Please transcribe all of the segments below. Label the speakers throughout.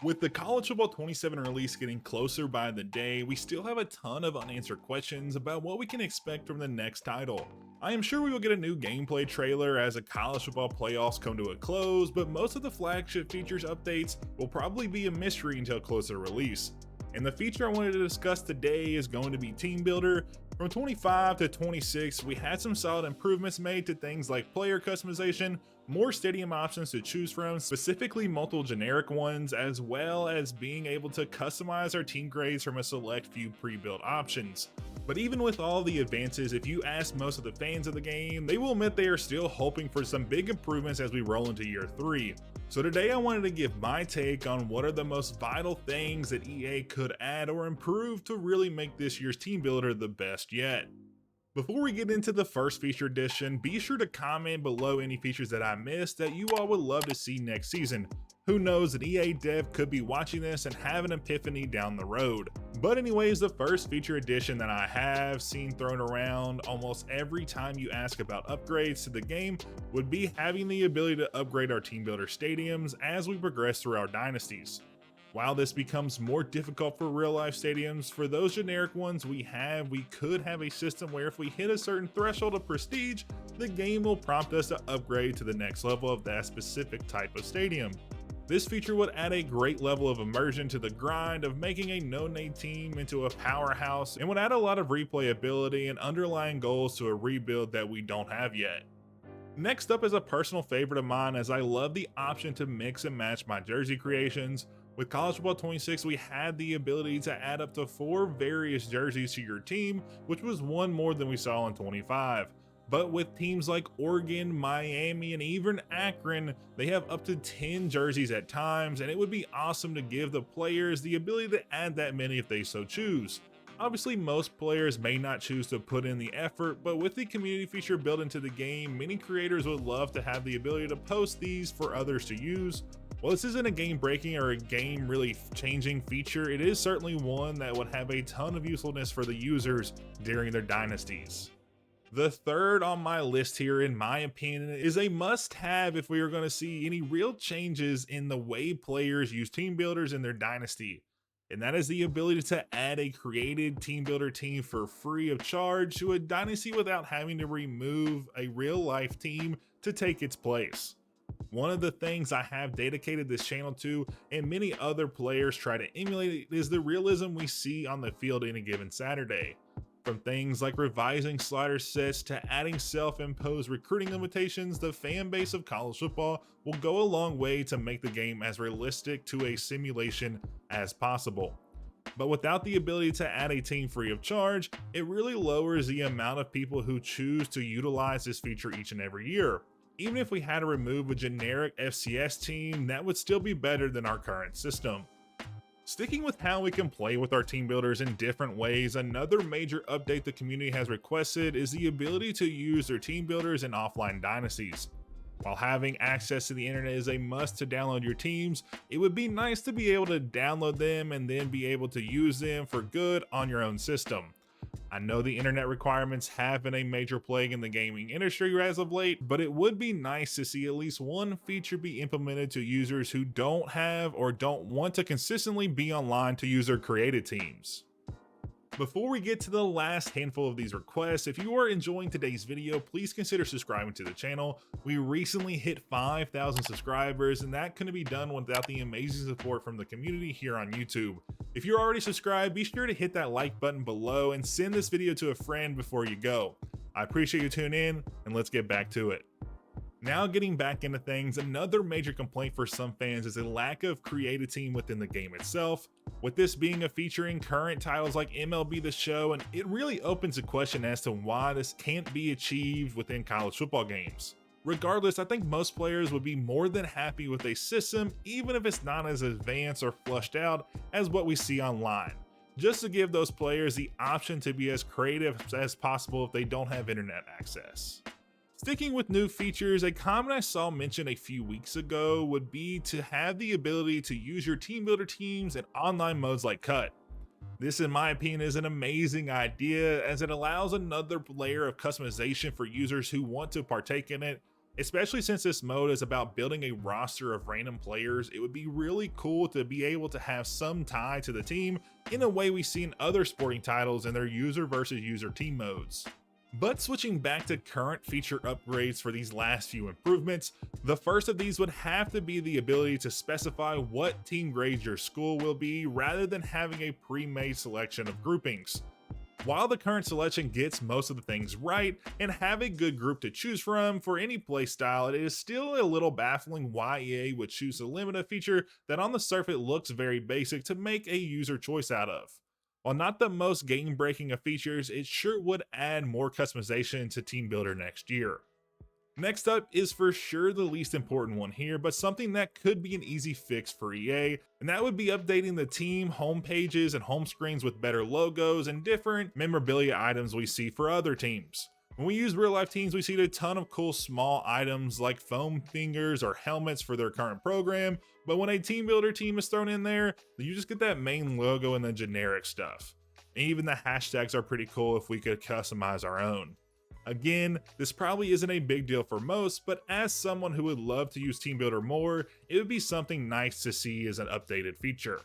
Speaker 1: With the College Football 27 release getting closer by the day, we still have a ton of unanswered questions about what we can expect from the next title. I am sure we will get a new gameplay trailer as the college football playoffs come to a close, but most of the flagship features updates will probably be a mystery until closer release. And the feature I wanted to discuss today is going to be TeamBuilder. From 25 to 26, we had some solid improvements made to things like player customization, more stadium options to choose from, specifically multiple generic ones, as well as being able to customize our team grades from a select few pre-built options. But even with all the advances, if you ask most of the fans of the game, they will admit they are still hoping for some big improvements as we roll into year 3. So today I wanted to give my take on what are the most vital things that EA could add or improve to really make this year's TeamBuilder the best yet. Before we get into the first feature edition, be sure to comment below any features that I missed that you all would love to see next season. Who knows, an EA dev could be watching this and have an epiphany down the road. But anyways, the first feature edition that I have seen thrown around almost every time you ask about upgrades to the game would be having the ability to upgrade our TeamBuilder stadiums as we progress through our dynasties. While this becomes more difficult for real life stadiums, for those generic ones we could have a system where if we hit a certain threshold of prestige, the game will prompt us to upgrade to the next level of that specific type of stadium. This feature would add a great level of immersion to the grind of making a no-name team into a powerhouse and would add a lot of replayability and underlying goals to a rebuild that we don't have yet. Next up is a personal favorite of mine, as I love the option to mix and match my jersey creations. With College Football 26, we had the ability to add up to 4 various jerseys to your team, which was one more than we saw in 25. But with teams like Oregon, Miami, and even Akron, they have up to 10 jerseys at times, and it would be awesome to give the players the ability to add that many if they so choose. Obviously, most players may not choose to put in the effort, but with the community feature built into the game, many creators would love to have the ability to post these for others to use. While this isn't a game-breaking or a game really changing feature, it is certainly one that would have a ton of usefulness for the users during their dynasties. The third on my list here, in my opinion, is a must-have if we are going to see any real changes in the way players use team builders in their dynasty. And that is the ability to add a created team builder team for free of charge to a dynasty without having to remove a real-life team to take its place. One of the things I have dedicated this channel to, and many other players try to emulate, is the realism we see on the field in a given Saturday. From things like revising slider sets to adding self-imposed recruiting limitations, the fan base of college football will go a long way to make the game as realistic to a simulation as possible. But without the ability to add a team free of charge, it really lowers the amount of people who choose to utilize this feature each and every year. Even if we had to remove a generic FCS team, that would still be better than our current system. Sticking with how we can play with our team builders in different ways, another major update the community has requested is the ability to use their team builders in offline dynasties. While having access to the internet is a must to download your teams, it would be nice to be able to download them and then be able to use them for good on your own system. I know the internet requirements have been a major plague in the gaming industry as of late, but it would be nice to see at least one feature be implemented to users who don't have or don't want to consistently be online to use their created teams. Before we get to the last handful of these requests, if you are enjoying today's video, please consider subscribing to the channel. We recently hit 5,000 subscribers, and that couldn't be done without the amazing support from the community here on YouTube. If you're already subscribed, be sure to hit that like button below and send this video to a friend before you go. I appreciate you tuning in, and let's get back to it. Now getting back into things, another major complaint for some fans is a lack of creative team within the game itself. With this being a feature in current titles like MLB The Show, and it really opens a question as to why this can't be achieved within college football games. Regardless, I think most players would be more than happy with a system, even if it's not as advanced or flushed out as what we see online, just to give those players the option to be as creative as possible if they don't have internet access. Sticking with new features, a comment I saw mentioned a few weeks ago would be to have the ability to use your team builder teams in online modes like Cut. This, in my opinion, is an amazing idea as it allows another layer of customization for users who want to partake in it. Especially since this mode is about building a roster of random players, it would be really cool to be able to have some tie to the team in a way we see in other sporting titles in their user versus user team modes. But switching back to current feature upgrades for these last few improvements, the first of these would have to be the ability to specify what team grades your school will be rather than having a pre-made selection of groupings. While the current selection gets most of the things right and have a good group to choose from for any playstyle, it is still a little baffling why EA would choose to limit a feature that on the surface looks very basic to make a user choice out of. While not the most game-breaking of features, it sure would add more customization to TeamBuilder next year. Next up is for sure the least important one here, but something that could be an easy fix for EA, and that would be updating the team home pages and home screens with better logos and different memorabilia items we see for other teams. When we use real life teams, we see a ton of cool small items like foam fingers or helmets for their current program, but when a TeamBuilder team is thrown in there, you just get that main logo and the generic stuff. And even the hashtags are pretty cool if we could customize our own. Again, this probably isn't a big deal for most, but as someone who would love to use TeamBuilder more, it would be something nice to see as an updated feature.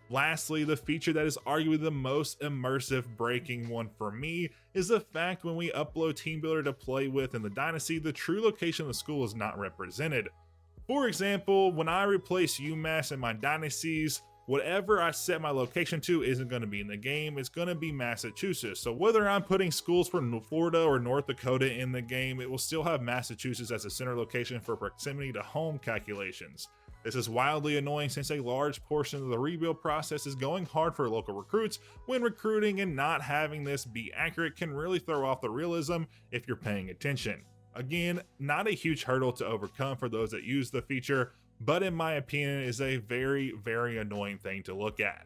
Speaker 1: Lastly, the feature that is arguably the most immersive breaking one for me is the fact when we upload TeamBuilder to play with in the Dynasty, the true location of the school is not represented. For example, when I replace UMass in my Dynasties, whatever I set my location to isn't going to be in the game, it's going to be Massachusetts. So whether I'm putting schools from Florida or North Dakota in the game, it will still have Massachusetts as a center location for proximity to home calculations. This is wildly annoying since a large portion of the rebuild process is going hard for local recruits when recruiting, and not having this be accurate can really throw off the realism if you're paying attention. Again, not a huge hurdle to overcome for those that use the feature, but in my opinion is a very, very annoying thing to look at.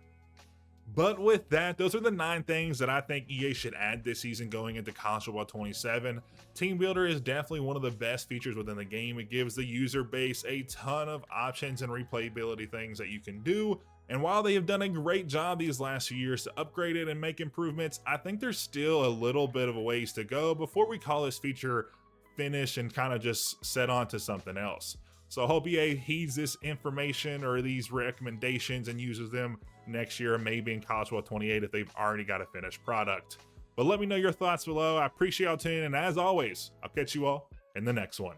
Speaker 1: But with that, those are the 9 things that I think EA should add this season going into College Football 27. TeamBuilder is definitely one of the best features within the game. It gives the user base a ton of options and replayability things that you can do. And while they have done a great job these last few years to upgrade it and make improvements, I think there's still a little bit of a ways to go before we call this feature finished and kind of just set on to something else. So I hope EA heeds this information or these recommendations and uses them next year, maybe in College Football 28 if they've already got a finished product. But let me know your thoughts below. I appreciate y'all tuning in, and as always, I'll catch you all in the next one.